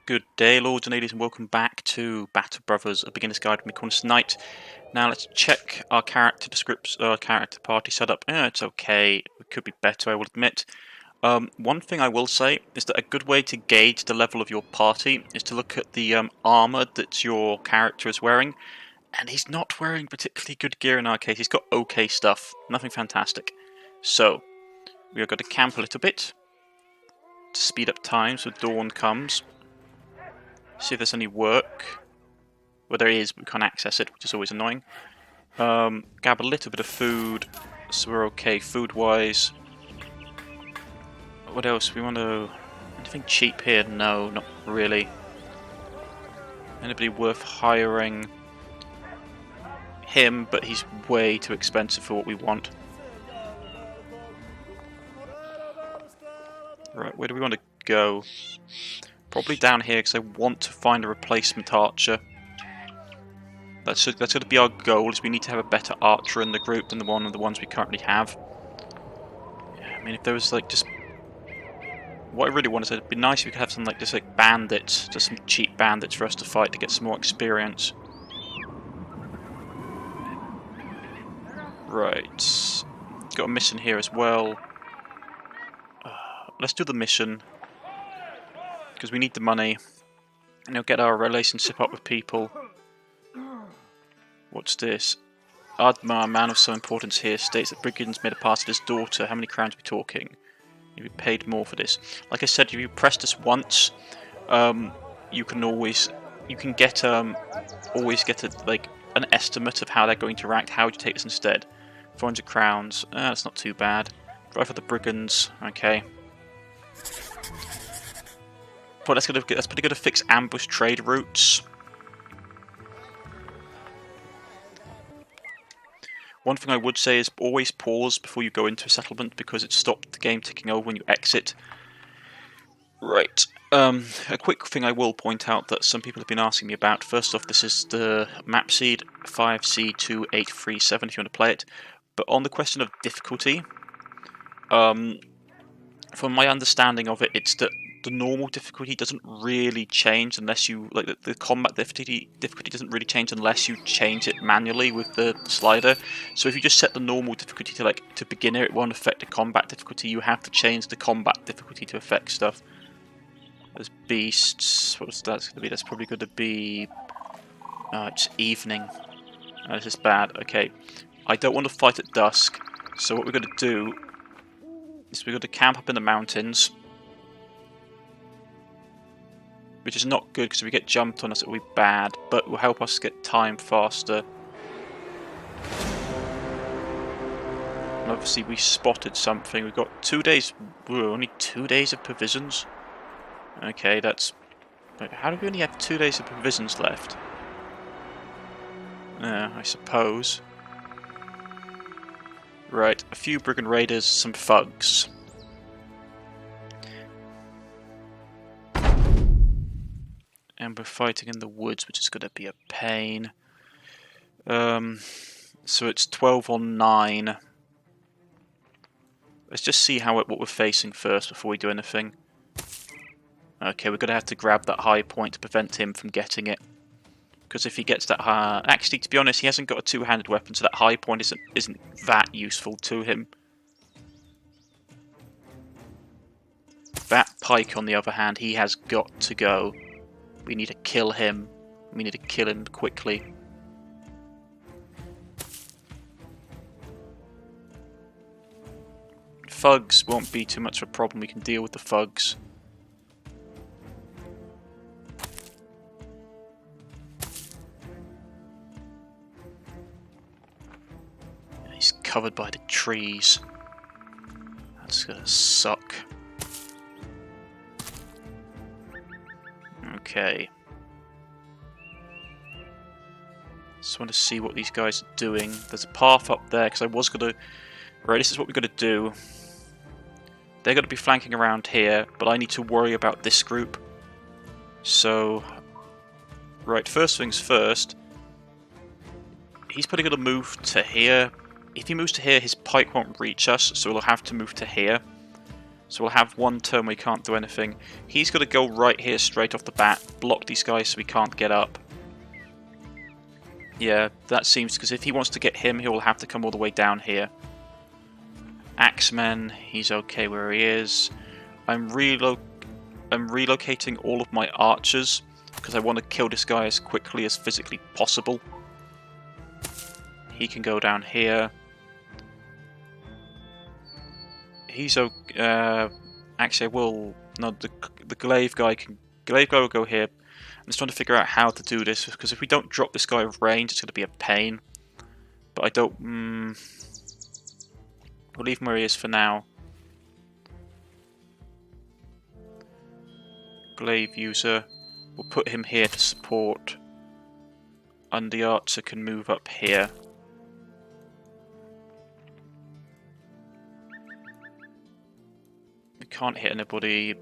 Good day, lords and ladies, and welcome back to Battle Brothers, a beginner's guide from Cornish-Knight. Now let's check our character description, our character party setup. It's okay. It could be better, I will admit. One thing I will say is that a good way to gauge the level of your party is to look at the armor that your character is wearing. And he's not wearing particularly good gear in our case. He's got okay stuff, nothing fantastic. So, we are going to camp a little bit to speed up time so dawn comes. See if there's any work. Well, there is, but we can't access it, which is always annoying. Grab a little bit of food, so we're okay food-wise. What else? We want to... Anything cheap here? No, not really. Anybody worth hiring? Him, but he's way too expensive for what we want. Right, where do we want to go? Probably down here, because I want to find a replacement archer. That's going to be our goal, is we need to have a better archer in the group than the ones we currently have. Yeah, I mean, if there was like just... What I really want is it'd be nice if we could have some just bandits, just some cheap bandits for us to fight to get some more experience. Right. Got a mission here as well. Let's do the mission. Because we need the money, and it'll get our relationship up with people. What's this? Admar, man of some importance here, states that brigands made a pass at his daughter. How many crowns are we talking? You'll be paid more for this. Like I said, if you press this once, you can always get an estimate of how they're going to react. How would you take this instead? 400 crowns. That's not too bad. Drive for the brigands. Okay. But that's pretty good to fix ambush trade routes. One thing I would say is always pause before you go into a settlement, because it stops the game ticking over when you exit. Right. A quick thing I will point out that some people have been asking me about. First off, this is the map seed 5C2837 if you want to play it. But on the question of difficulty, from my understanding of it, it's that the normal difficulty doesn't really change unless you the combat difficulty doesn't really change unless you change it manually with the slider. So if you just set the normal difficulty to beginner, it won't affect the combat difficulty. You have to change the combat difficulty to affect stuff. There's beasts. What's that going to be? That's probably going to be it's evening. This is bad. Okay, I don't want to fight at dusk. So what we're going to do is we're going to camp up in the mountains. Which is not good, because if we get jumped on us it will be bad, but it will help us get time faster. And obviously we spotted something. We've got 2 days, only 2 days of provisions? Okay, that's... How do we only have 2 days of provisions left? I suppose. Right, a few brigand raiders, some thugs. And we're fighting in the woods, which is going to be a pain. So it's 12 on 9. Let's just see what we're facing first before we do anything. Okay, we're going to have to grab that high point to prevent him from getting it. Because if he gets that high... Actually, to be honest, he hasn't got a two-handed weapon, so that high point isn't that useful to him. That pike, on the other hand, he has got to go. We need to kill him. We need to kill him quickly. Thugs won't be too much of a problem. We can deal with the thugs. He's covered by the trees. That's gonna suck. Okay. Just want to see what these guys are doing. There's a path up there, because I was going to... Right, this is what we're going to do. They're going to be flanking around here, but I need to worry about this group. So... Right, first things first. He's probably going to move to here. If he moves to here, his pike won't reach us, so we'll have to move to here. So we'll have one turn where we can't do anything. He's got to go right here straight off the bat, block these guys so we can't get up. Yeah, that seems, because if he wants to get him, he will have to come all the way down here. Axeman, he's okay where he is. I'm relocating all of my archers because I want to kill this guy as quickly as physically possible. He can go down here. He's okay. Actually, I will. No, the glaive guy can. Glaive guy will go here. I'm just trying to figure out how to do this because if we don't drop this guy of range, it's going to be a pain. But I don't. We'll leave him where he is for now. Glaive user. We'll put him here to support. And the archer can move up here. We can't hit anybody.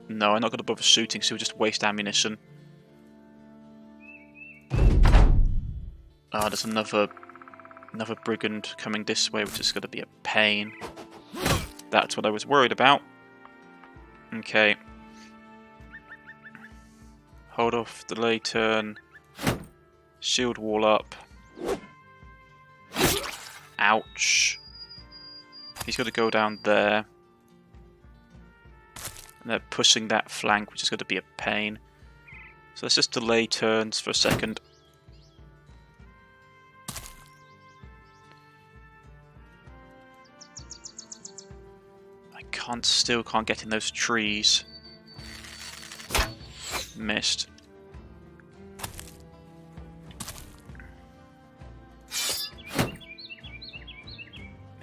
No, I'm not going to bother shooting, so we'll just waste ammunition. Ah, there's another brigand coming this way, which is going to be a pain. That's what I was worried about. Okay. Hold off, delay turn. Shield wall up. Ouch. He's got to go down there. And they're pushing that flank, which is going to be a pain. So let's just delay turns for a second. Still can't get in those trees. Missed.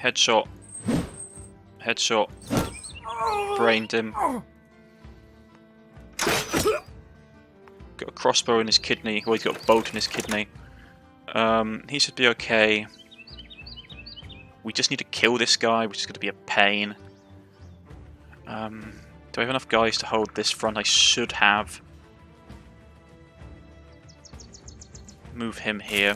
Headshot. Headshot. Brained him. Got a crossbow in his kidney. Well, he's got a bolt in his kidney. He should be okay. We just need to kill this guy, which is going to be a pain. Do I have enough guys to hold this front? I should have. Move him here.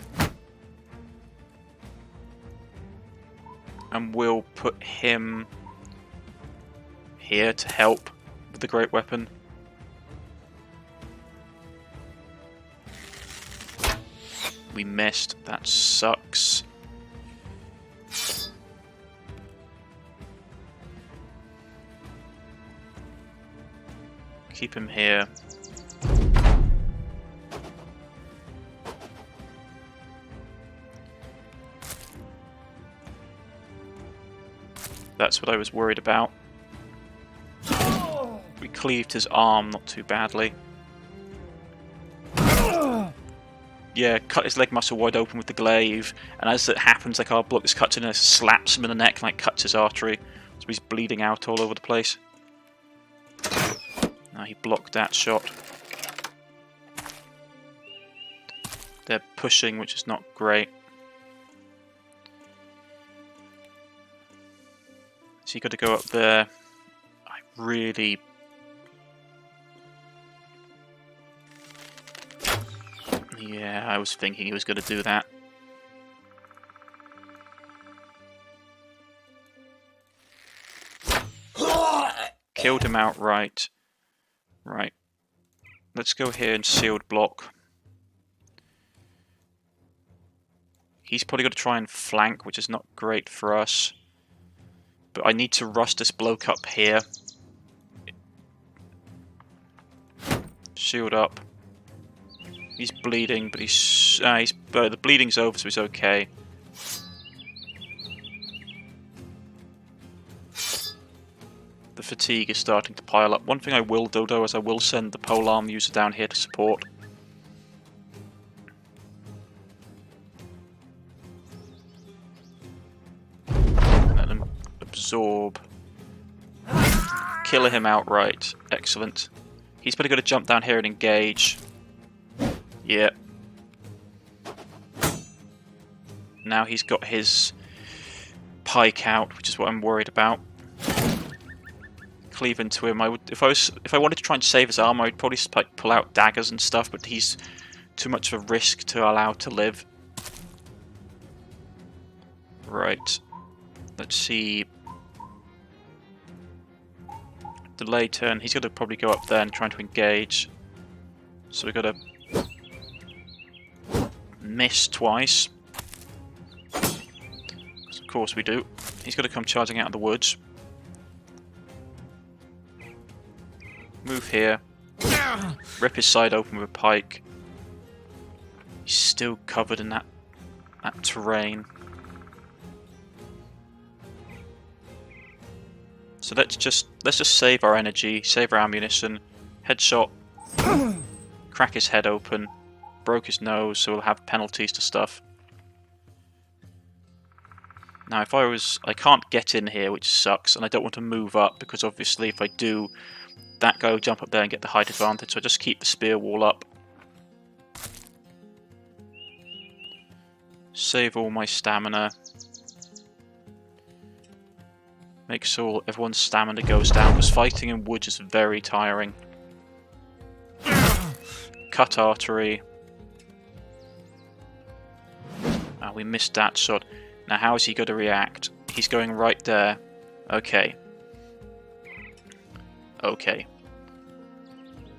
And we'll put him here to help with the great weapon. We missed. That sucks. Keep him here. That's what I was worried about. We cleaved his arm not too badly. Yeah, cut his leg muscle wide open with the glaive, and as it happens, like our block is cut in and it slaps him in the neck and like cuts his artery. So he's bleeding out all over the place. Now he blocked that shot. They're pushing, which is not great. So you got to go up there. I really... Yeah, I was thinking he was going to do that. Killed him outright. Right. Let's go here and sealed block. He's probably got to try and flank, which is not great for us. But I need to rush this bloke up here. Shield up. He's bleeding, but the bleeding's over, so he's okay. The fatigue is starting to pile up. One thing I will do, though, is I will send the polearm user down here to support. Let him absorb. Kill him outright. Excellent. He's probably going to jump down here and engage. Yeah. Now he's got his pike out, which is what I'm worried about. Cleave into him. I would, if I wanted to try and save his armor, I'd probably like pull out daggers and stuff, but he's too much of a risk to allow to live. Right. Let's see. delay turn. He's going to probably go up there and try to engage. So we've got to miss twice. Of course we do. He's got to come charging out of the woods. Move here. Rip his side open with a pike. He's still covered in that terrain. So let's just save our energy, save our ammunition. Headshot. Crack his head open. Broke his nose, so we'll have penalties to stuff. Now if I can't get in here, which sucks, and I don't want to move up because obviously if I do, that guy will jump up there and get the height advantage, so I just keep the spear wall up. Save all my stamina. Make sure everyone's stamina goes down, because fighting in woods is very tiring. Cut artery. Oh, we missed that shot. Now how is he going to react? He's going right there. Okay. Okay.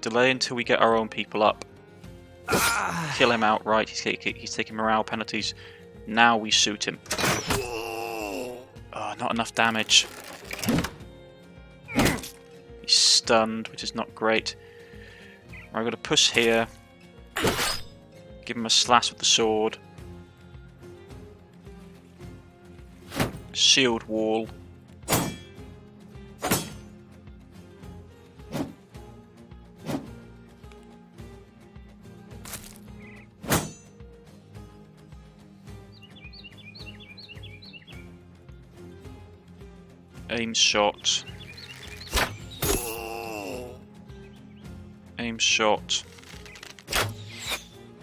Delay until we get our own people up. Kill him outright. He's taking morale penalties. Now we shoot him. Oh, not enough damage. He's stunned, which is not great. I'm going to push here. Give him a slash with the sword. Shield wall. Aim shot. Aim shot.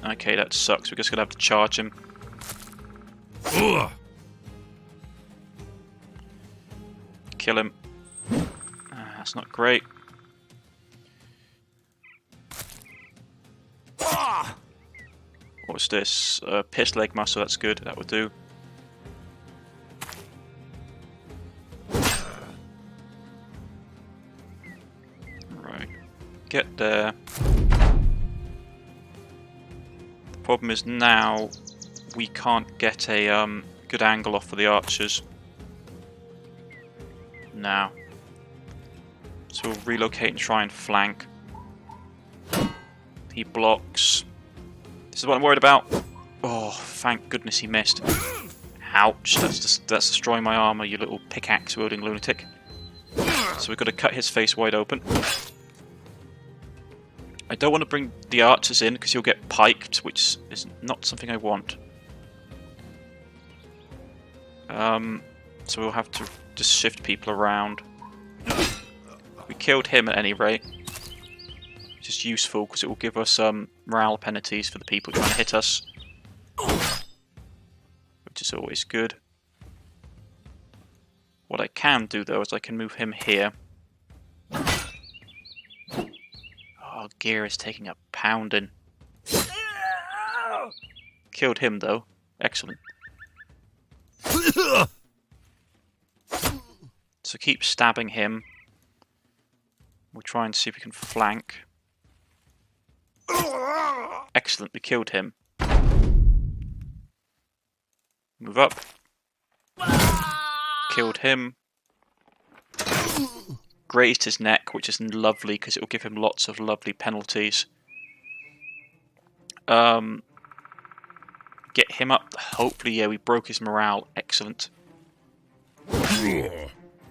Okay, that sucks. We're just gonna have to charge him. Kill him. That's not great. What's this? Pierced leg muscle, that's good. That would do. Right. Get there. The problem is now we can't get a good angle off for the archers. Now. So we'll relocate and try and flank. He blocks. This is what I'm worried about. Oh, thank goodness he missed. Ouch, that's destroying my armor, you little pickaxe wielding lunatic. So we've got to cut his face wide open. I don't want to bring the archers in because he'll get piked, which is not something I want. So we'll have to just shift people around. We killed him at any rate, which is useful because it will give us morale penalties for the people trying to hit us, which is always good. What I can do though is I can move him here. Oh, gear is taking a pounding. Killed him though. Excellent. So keep stabbing him. We'll try and see if we can flank. Excellent, we killed him. Move up. Killed him. Grazed his neck, which is lovely because it will give him lots of lovely penalties. Get him up. Hopefully, yeah, we broke his morale. Excellent.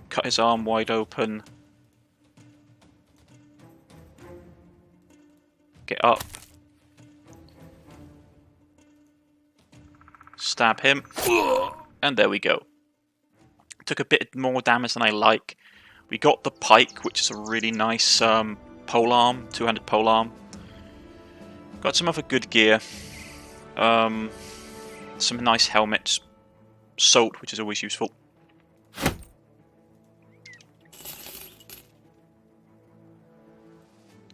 Cut his arm wide open. Get up. Stab him. And there we go. Took a bit more damage than I like. We got the pike, which is a really nice polearm, two-handed polearm. Got some other good gear. Some nice helmets. Salt, which is always useful.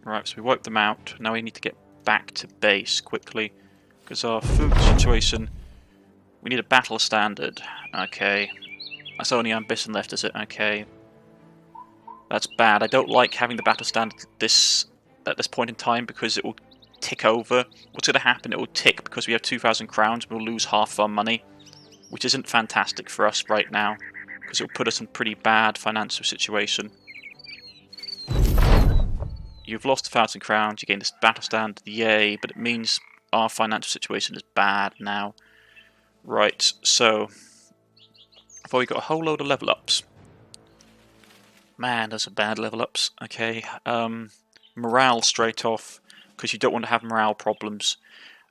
Right, so we wiped them out. Now we need to get back to base quickly. Because our food situation... We need a battle standard. Okay. That's only ambition left, is it? Okay. That's bad. I don't like having the battle stand at this point in time because it will tick over. What's going to happen? It will tick because we have 2,000 crowns. We'll lose half our money, which isn't fantastic for us right now because it will put us in a pretty bad financial situation. You've lost 1,000 crowns. You gain this battle stand. Yay! But it means our financial situation is bad now. Right. So, before we got a whole load of level ups. Man, those are bad level ups. Okay, morale straight off, because you don't want to have morale problems.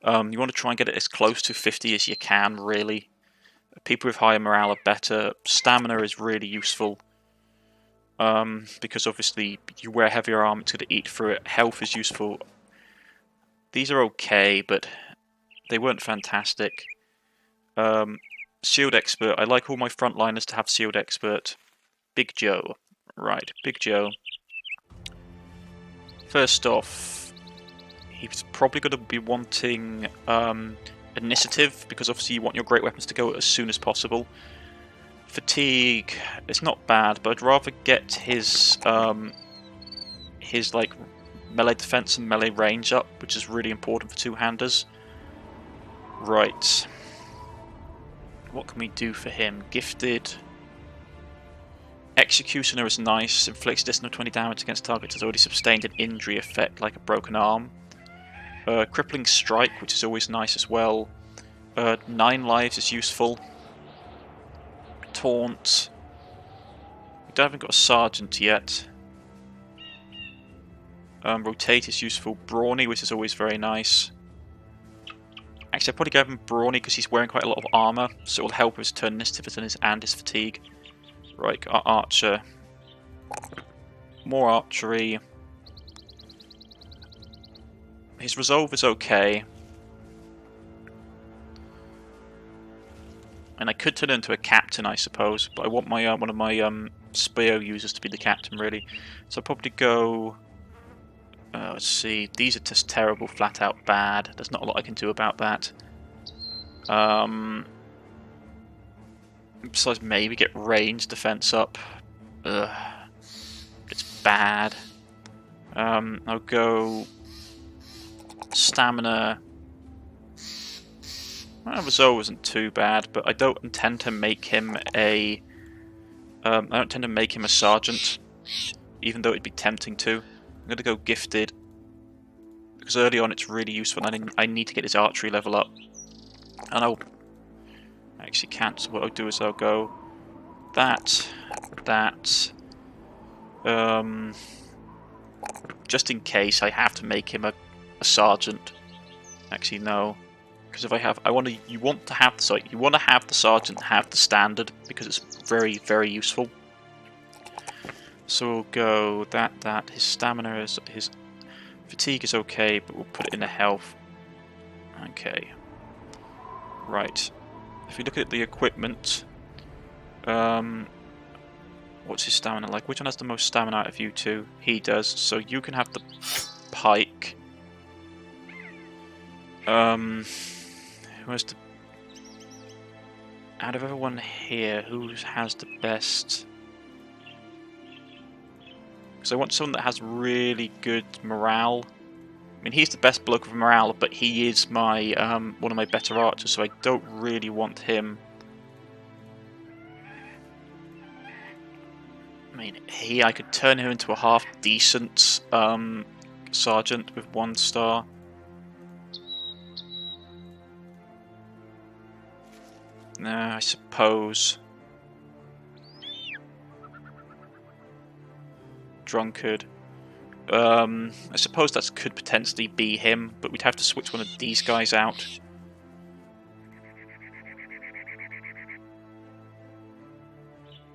You want to try and get it as close to 50 as you can, really. People with higher morale are better. Stamina is really useful, because obviously you wear heavier armor, it's going to eat through it. Health is useful. These are okay, but they weren't fantastic. Shield expert. I like all my frontliners to have shield expert. Big Joe. Right, Big Joe. First off, he's probably going to be wanting initiative, because obviously you want your great weapons to go as soon as possible. Fatigue, it's not bad, but I'd rather get his like melee defense and melee range up, which is really important for two-handers. Right. What can we do for him? Gifted. Executioner is nice, inflicts additional 20 damage against targets has already sustained an injury effect, like a broken arm. Crippling Strike, which is always nice as well. 9 lives is useful. Taunt. We haven't got a Sergeant yet. Rotate is useful. Brawny, which is always very nice. Actually, I'd probably give him Brawny because he's wearing quite a lot of armor, so it will help his turn initiative and his fatigue. Right, our Archer. More archery. His resolve is okay. And I could turn into a captain, I suppose, but I want my one of my spear users to be the captain, really. So I'll probably go... let's see, these are just terrible, flat out bad. There's not a lot I can do about that. Besides maybe get range defense up. Ugh. It's bad. I'll go stamina. Well, Resolve isn't too bad, but I don't intend to make him a sergeant, even though it'd be tempting to. I'm gonna go gifted because early on it's really useful, and I need to get his archery level up. And I'll actually cancel. What I'll do is I'll go that, just in case I have to make him a sergeant. Actually, no, because if I have, you want to have the sergeant have the standard because it's very, very useful. So we'll go that. His stamina is his fatigue is okay, but we'll put it in the health. Okay. Right. If you look at the equipment, what's his stamina like? Which one has the most stamina out of you two? He does. So you can have the pike. Who has the... Out of everyone here, who has the best... Because I want someone that has really good morale. I mean, he's the best bloke with morale, but he is my one of my better archers, so I don't really want him. I mean, I could turn him into a half-decent sergeant with 1 star. I suppose. Drunkard. I suppose that could potentially be him, but we'd have to switch one of these guys out.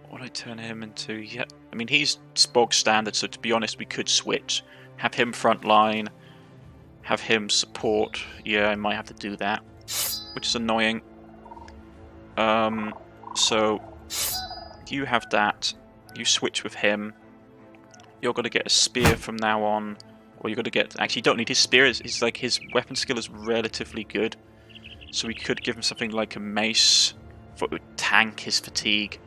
What do I turn him into? Yeah, I mean, he's bog standard, so to be honest, we could switch. Have him frontline, have him support. Yeah, I might have to do that, which is annoying. So you have that. You switch with him. You're going to get a spear from now on, or you're going to get... Actually, you don't need his spear. It's like his weapon skill is relatively good, so we could give him something like a mace that would tank his fatigue.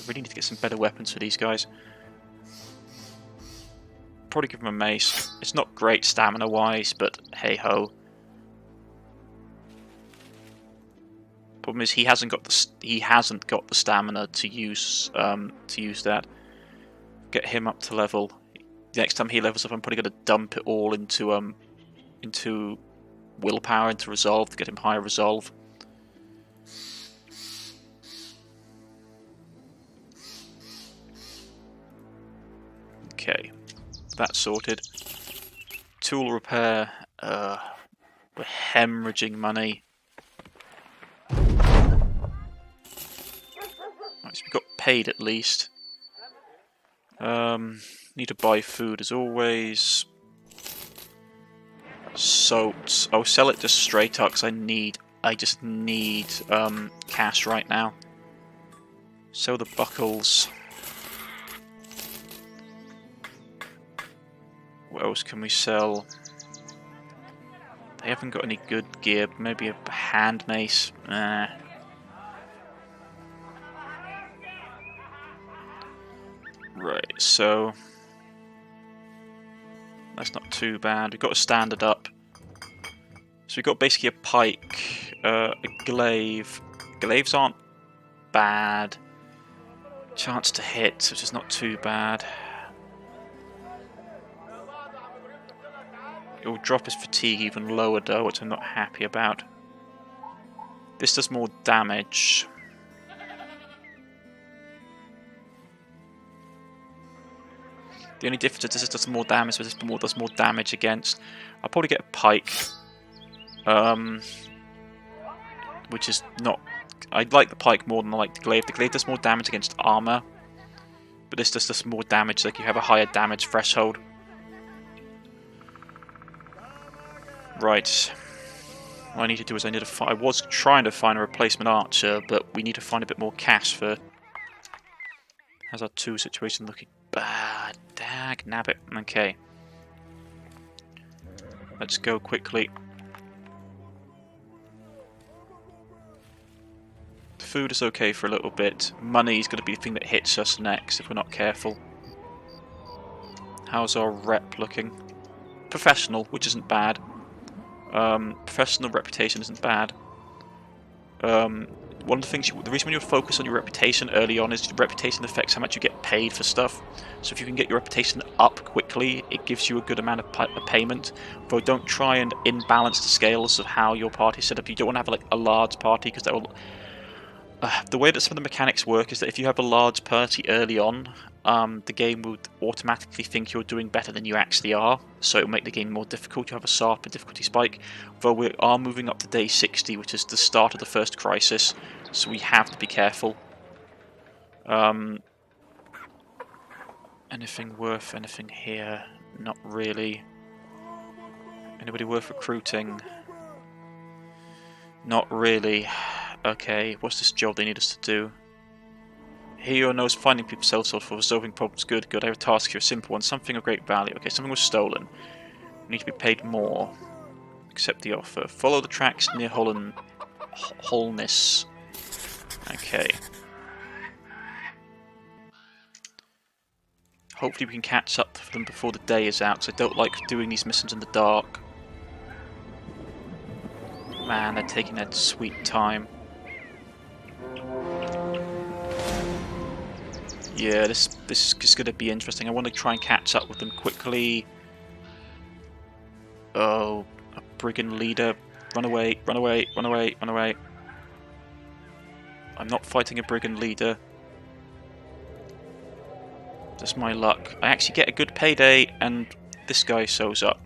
really need to get some better weapons for these guys. Probably give him a mace. It's not great stamina-wise, but hey-ho. Problem is, he hasn't got the stamina to use that. Get him up to level. The next time he levels up, I'm probably going to dump it all into willpower, into resolve, to get him higher resolve. Okay, that's sorted. Tool repair. We're hemorrhaging money. Right, so we got paid at least. Need to buy food as always. Soaps. I'll sell it just straight up because I just need cash right now. Sell the buckles. What else can we sell? They haven't got any good gear. Maybe a hand mace. Nah. Right, so that's not too bad. We've got a standard up. So we've got basically a pike, a glaive. Glaives aren't bad. Chance to hit, which is not too bad. It will drop his fatigue even lower though, which I'm not happy about. This does more damage. The only difference is this does more damage, but this does more damage against. I'll probably get a pike. Which is not... I like the pike more than I like the glaive. The glaive does more damage against armor. But this does more damage, like you have a higher damage threshold. Right. What I need to do is I was trying to find a replacement archer, but we need to find a bit more cash for... How's our 2 situation looking? Bad. Dag nabbit. Okay. Let's go quickly. Food is okay for a little bit. Money is going to be the thing that hits us next if we're not careful. How's our rep looking? Professional, which isn't bad. Professional reputation isn't bad. One of the things, the reason when you focus on your reputation early on is your reputation affects how much you get paid for stuff. So if you can get your reputation up quickly, it gives you a good amount of payment. Though don't try and imbalance the scales of how your party is set up. You don't want to have like a large party because that will... the way that some of the mechanics work is that if you have a large party early on, the game would automatically think you're doing better than you actually are, so it'll make the game more difficult. You have a sharper difficulty spike. Though we are moving up to day 60, which is the start of the first crisis, so we have to be careful. Anything worth anything here? Not really. Anybody worth recruiting? Not really. Okay, what's this job they need us to do? Here knows finding people self-sold for resolving problems. Good, good. I have a task here, a simple one. Something of great value. Okay, something was stolen. We need to be paid more. Accept the offer. Follow the tracks near Holness. Okay. Hopefully we can catch up to them before the day is out, because I don't like doing these missions in the dark. Man, they're taking their sweet time. Yeah, this is going to be interesting. I want to try and catch up with them quickly. Oh, a brigand leader. Run away, run away, run away, run away. I'm not fighting a brigand leader. Just my luck. I actually get a good payday, and this guy shows up.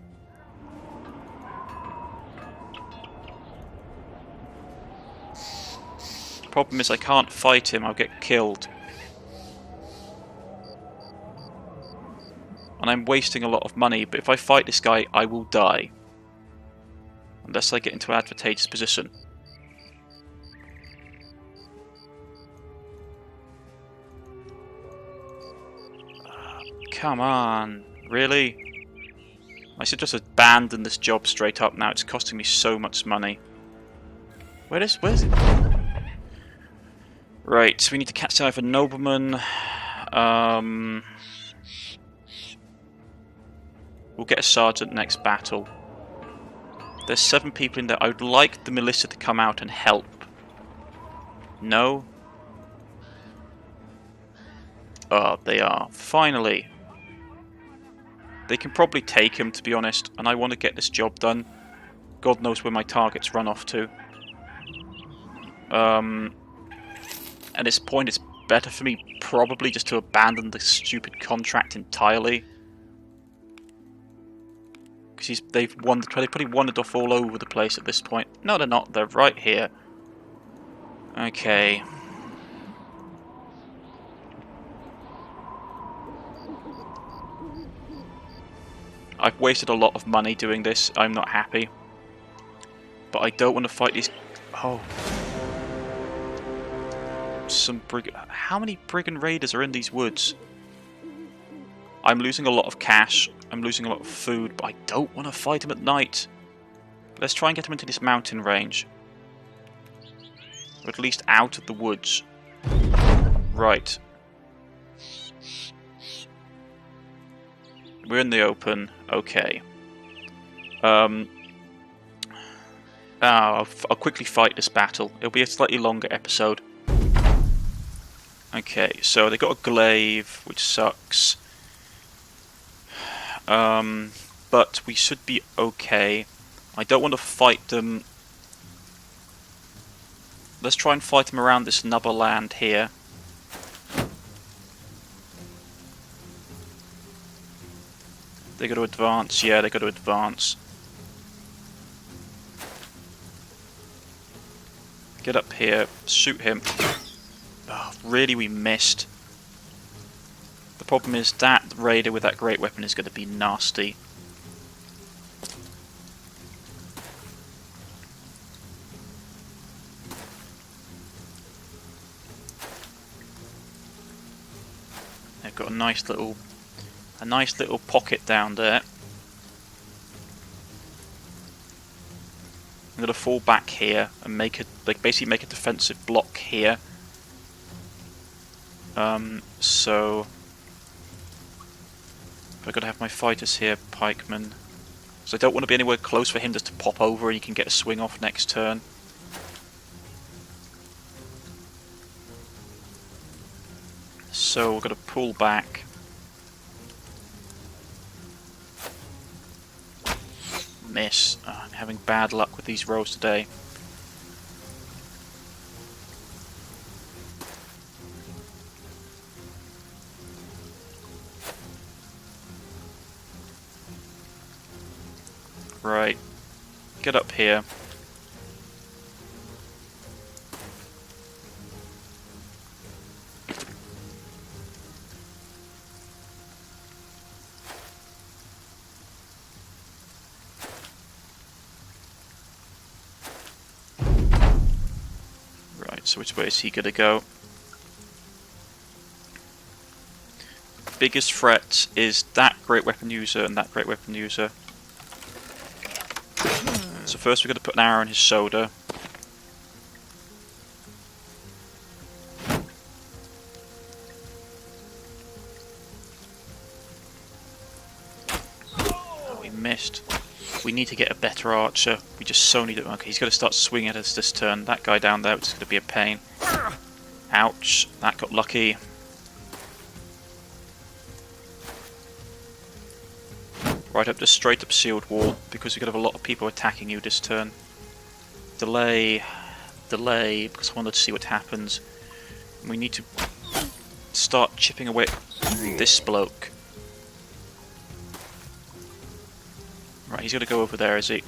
Problem is I can't fight him, I'll get killed. And I'm wasting a lot of money, but if I fight this guy, I will die. Unless I get into an advantageous position. Come on, really? I should just abandon this job straight up now, it's costing me so much money. Where's it? Right, so we need to catch either nobleman. We'll get a sergeant next battle. There's 7 people in there. I would like the militia to come out and help. No? Oh, they are. Finally. They can probably take him, to be honest, and I want to get this job done. God knows where my targets run off to. At this point, it's better for me probably just to abandon the stupid contract entirely. Because they've probably wandered off all over the place at this point. No, they're not. They're right here. Okay. I've wasted a lot of money doing this. I'm not happy. But I don't want to fight these... Oh. How many brigand raiders are in these woods? I'm losing a lot of cash. I'm losing a lot of food. But I don't want to fight them at night. Let's try and get them into this mountain range. Or at least out of the woods. Right. We're in the open. Okay. I'll quickly fight this battle. It'll be a slightly longer episode. Okay, so they got a glaive, which sucks. But we should be okay. I don't want to fight them. Let's try and fight them around this nubber land here. They got to advance. Yeah, they got to advance. Get up here. Shoot him. Oh, really, we missed. The problem is that raider with that great weapon is going to be nasty. They've got a nice little pocket down there. I'm going to fall back here and basically make a defensive block here. So I've got to have my fighters here, pikemen. So I don't want to be anywhere close for him just to pop over and he can get a swing off next turn. So we're going to pull back. Miss. Oh, I'm having bad luck with these rolls today. Right. Get up here. So which way is he going to go? Biggest threat is that great weapon user and that great weapon user. So first we're going to put an arrow in his shoulder. Oh, we missed. We need to get a better archer. We just so need it. Okay, he's going to start swinging at us this turn. That guy down there, which is going to be a pain. Ouch. That got lucky. Right up, just straight up shield wall, because we're going to have a lot of people attacking you this turn. Delay. Delay, because I wanted to see what happens. We need to start chipping away at this bloke. Right, he's going to go over there, is he?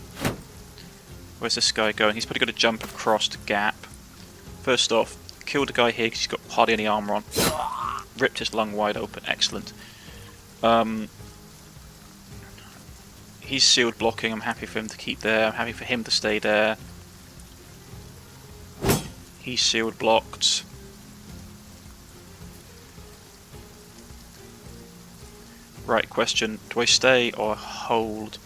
Where's this guy going? He's probably going to jump across the gap. First off, kill the guy here because he's got hardly any armor on. Ripped his lung wide open. Excellent. He's shield blocking. I'm happy for him to keep there. I'm happy for him to stay there. He's shield blocked. Right, question. Do I stay or hold?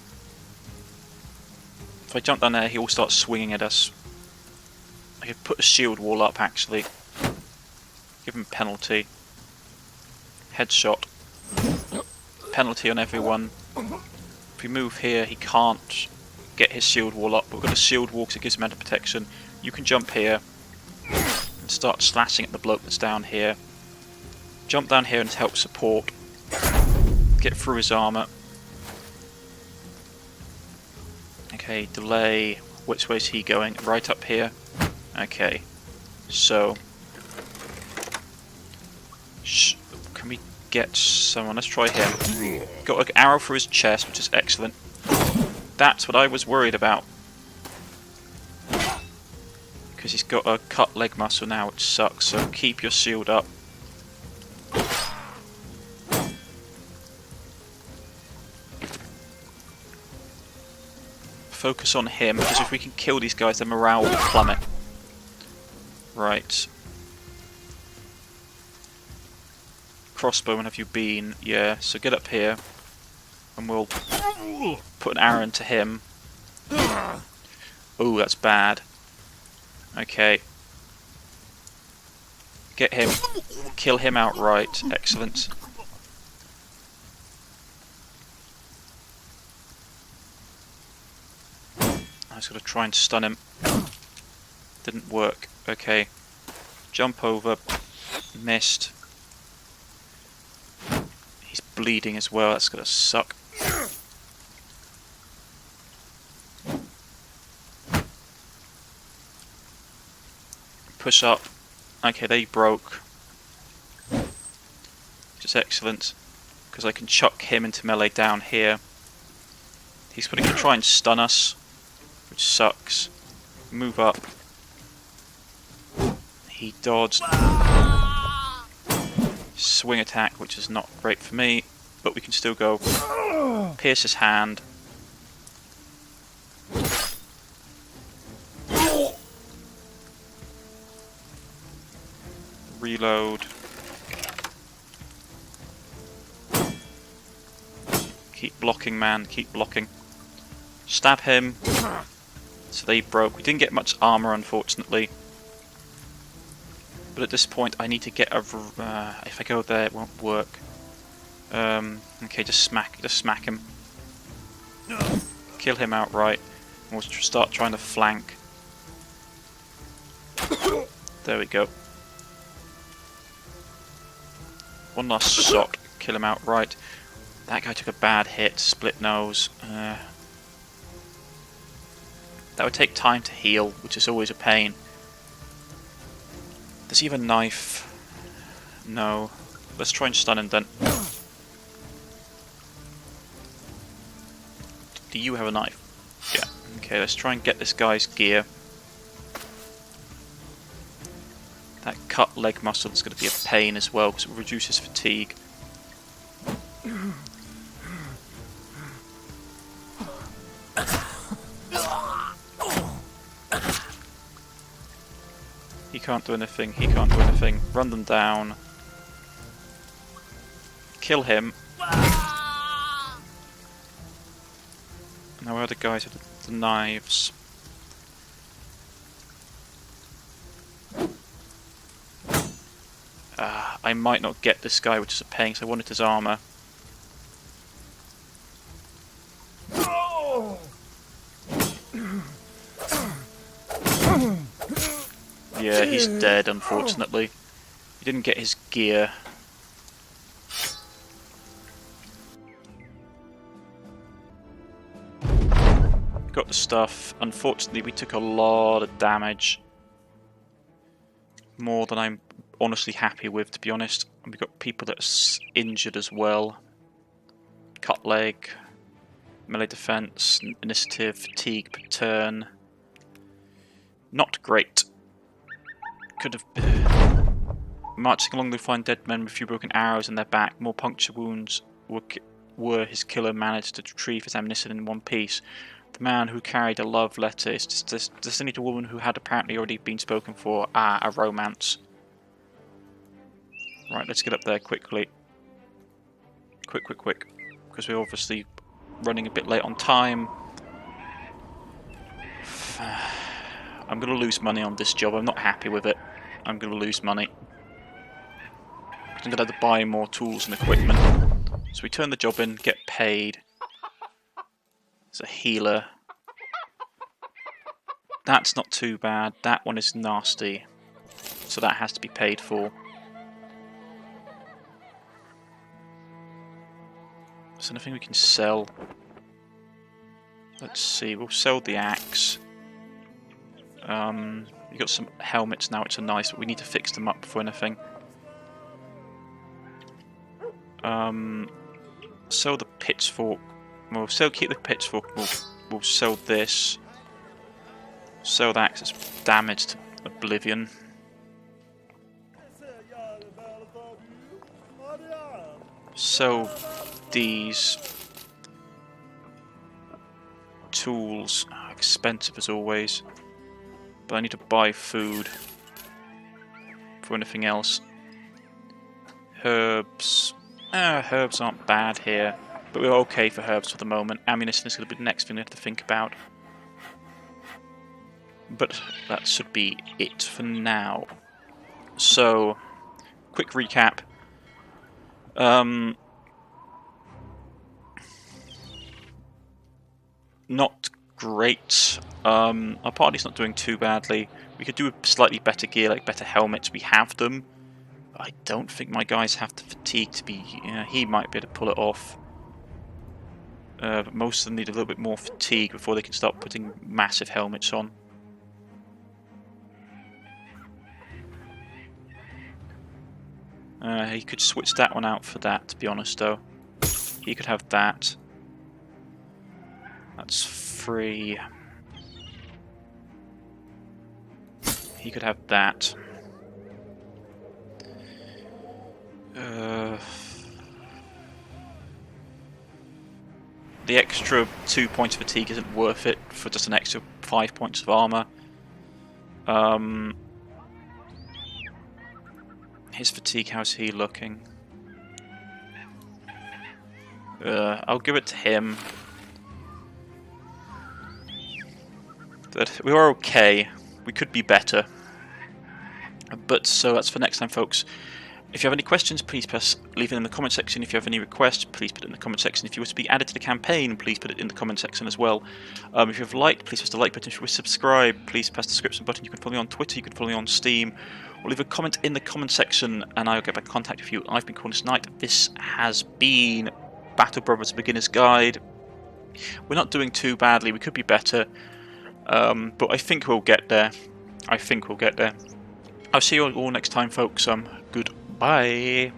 If I jump down there, he will start swinging at us. I could put a shield wall up, actually. Give him penalty. Headshot. Penalty on everyone. If we move here, he can't get his shield wall up, but we've got a shield wall because it gives him better protection. You can jump here and start slashing at the bloke that's down here. Jump down here and help support. Get through his armour. Okay, delay. Which way is he going? Right up here. Okay. So. Can we get someone? Let's try him. Got an arrow through his chest, which is excellent. That's what I was worried about. Because he's got a cut leg muscle now, which sucks, so keep your shield up. Focus on him, because if we can kill these guys, their morale will plummet. Right. Crossbowman, have you been? Yeah, so get up here, and we'll put an arrow into him. Oh, that's bad. Okay. Get him. Kill him outright. Excellent. I was going to try and stun him. Didn't work. Okay. Jump over. Missed. He's bleeding as well. That's going to suck. Push up. Okay, they broke. Which is excellent. Because I can chuck him into melee down here. He's going to try and stun us. Which sucks. Move up. He dodged. Swing attack, which is not great for me. But we can still go. Pierce his hand. Reload. Keep blocking, man. Keep blocking. Stab him. So they broke. We didn't get much armor, unfortunately. But at this point, I need to get a. If I go there, it won't work. Okay, just smack him. Kill him outright. We'll start trying to flank. There we go. One last shot. Kill him outright. That guy took a bad hit. Split nose. That would take time to heal, which is always a pain. Does he have a knife? No. Let's try and stun him then. Do you have a knife? Yeah. Okay, let's try and get this guy's gear. That cut leg muscle is going to be a pain as well, because it reduces fatigue. He can't do anything, he can't do anything. Run them down. Kill him. Now where are the guys with the knives? I might not get this guy, which is a pain, because I wanted his armor. Yeah, he's dead, unfortunately. He didn't get his gear. Got the stuff. Unfortunately, we took a lot of damage. More than I'm honestly happy with, to be honest. And we've got people that are injured as well. Cut leg, melee defense, initiative, fatigue per turn. Not great. Could have... Marching along, they find dead men with a few broken arrows in their back. More puncture wounds were his killer managed to retrieve his ammunition in one piece. The man who carried a love letter is destined to a woman who had apparently already been spoken for. Ah, a romance. Right, let's get up there quickly. Quick. Because we're obviously running a bit late on time. I'm going to lose money on this job. I'm not happy with it. I'm going to lose money. I'm going to have to buy more tools and equipment. So we turn the job in, get paid. There's a healer. That's not too bad. That one is nasty. So that has to be paid for. Is there anything we can sell? Let's see, we'll sell the axe. We've got some helmets now, which are nice, but we need to fix them up for anything. Sell the pitchfork. We'll keep the pitchfork. We'll sell this. Sell the axe. It's damaged to oblivion. Sell these tools. Expensive as always. But I need to buy food for anything else. Herbs. Herbs aren't bad here, but we're okay for herbs for the moment. Ammunition is going to be the next thing we have to think about. But that should be it for now. So, quick recap. Not great. Our party's not doing too badly. We could do a slightly better gear, like better helmets. We have them. I don't think my guys have the fatigue to be... he might be able to pull it off. But most of them need a little bit more fatigue before they can start putting massive helmets on. He could switch that one out for that, to be honest, though. He could have that. That's free. He could have that. The extra 2 points of fatigue isn't worth it for just an extra 5 points of armor. His fatigue, how's he looking? I'll give it to him. But we are okay. We could be better. But so that's for next time, folks. If you have any questions, please leave it in the comment section. If you have any requests, please put it in the comment section. If you wish to be added to the campaign, please put it in the comment section as well. If you've liked, please press the like button. If you wish to subscribe, please press the subscription button. You can follow me on Twitter, you can follow me on Steam, or leave a comment in the comment section and I'll get back in contact with you. I've been Cornish-Knight. This has been Battle Brothers Beginner's Guide. We're not doing too badly, we could be better, but I think we'll get there. I'll see you all next time, folks. Goodbye.